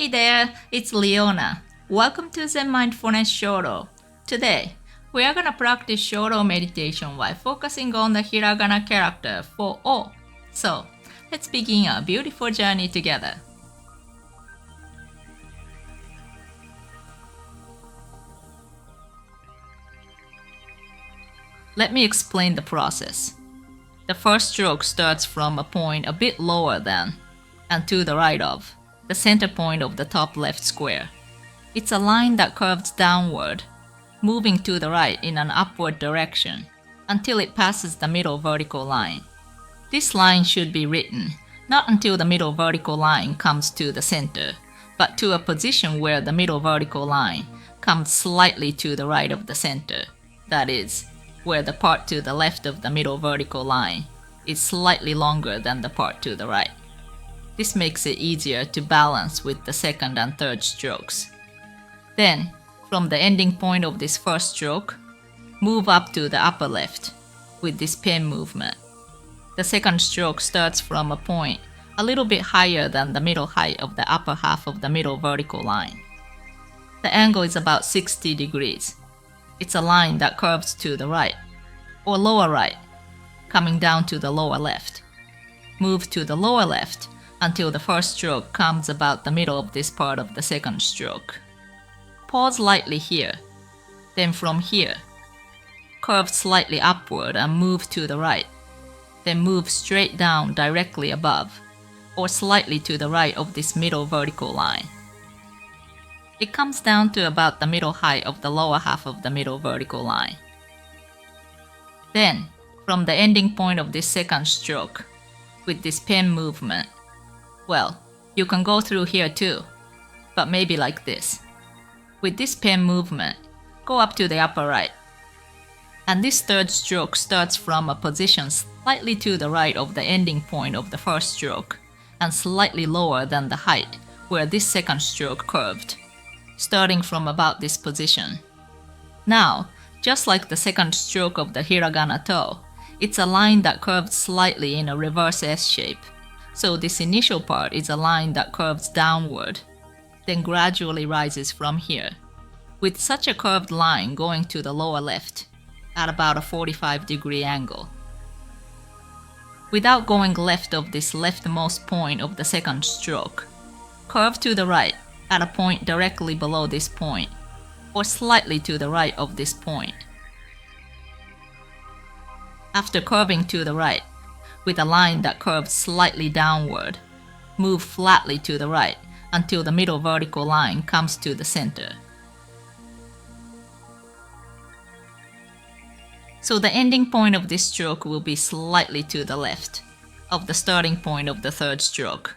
Hey there, it's Leona. Welcome to Zen Mindfulness Shoro. Today, we are gonna practice Shoro meditation while focusing on the hiragana character for O. So, let's begin our beautiful journey together. Let me explain the process. The first stroke starts from a point a bit lower than, and to the right of, the center point of the top left square. It's a line that curves downward, moving to the right in an upward direction, until it passes the middle vertical line. This line should be written, not until the middle vertical line comes to the center, but to a position where the middle vertical line comes slightly to the right of the center. That is, where the part to the left of the middle vertical line is slightly longer than the part to the right. This makes it easier to balance with the second and third strokes. Then, from the ending point of this first stroke, move up to the upper left with this pen movement. The second stroke starts from a point a little bit higher than the middle height of the upper half of the middle vertical line. The angle is about 60 degrees. It's a line that curves to the right, or lower right, coming down to the lower left. Move to the lower left until the first stroke comes about the middle of this part of the second stroke. Pause lightly here, then from here, curve slightly upward and move to the right, then move straight down directly above, or slightly to the right of this middle vertical line. It comes down to about the middle height of the lower half of the middle vertical line. Then, from the ending point of this second stroke, with this pen movement, well, you can go through here too, but maybe like this. With this pen movement, go up to the upper right. And this third stroke starts from a position slightly to the right of the ending point of the first stroke, and slightly lower than the height where this second stroke curved, starting from about this position. Now, just like the second stroke of the hiragana to, it's a line that curves slightly in a reverse S shape. So this initial part is a line that curves downward, then gradually rises from here, with such a curved line going to the lower left at about a 45-degree angle. Without going left of this leftmost point of the second stroke, curve to the right at a point directly below this point, or slightly to the right of this point. After curving to the right, with a line that curves slightly downward, move flatly to the right until the middle vertical line comes to the center. So the ending point of this stroke will be slightly to the left of the starting point of the third stroke.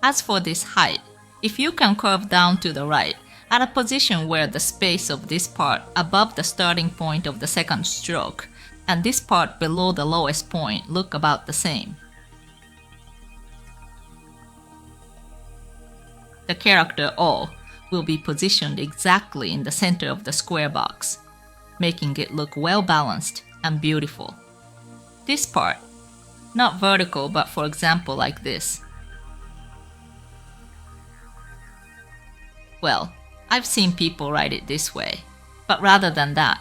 As for this height, if you can curve down to the right at a position where the space of this part above the starting point of the second stroke and this part below the lowest point look about the same. The character O will be positioned exactly in the center of the square box, making it look well balanced and beautiful. This part, not vertical but for example like this. Well, I've seen people write it this way, but rather than that,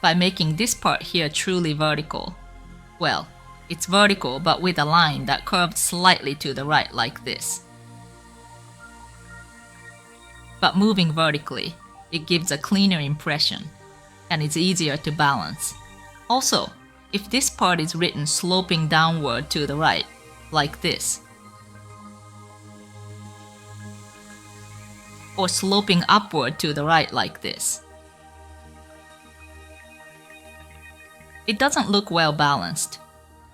by making this part here truly vertical. Well, it's vertical but with a line that curved slightly to the right like this. But moving vertically, it gives a cleaner impression, and it's easier to balance. Also, if this part is written sloping downward to the right, like this, or sloping upward to the right like this, it doesn't look well balanced.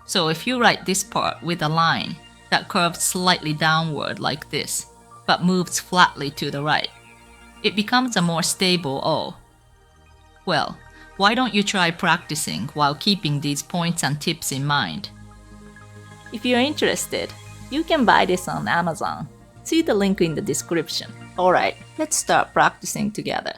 So if you write this part with a line that curves slightly downward like this, but moves flatly to the right, it becomes a more stable O. Well, why don't you try practicing while keeping these points and tips in mind? If you're interested, you can buy this on Amazon. See the link in the description. Alright, let's start practicing together.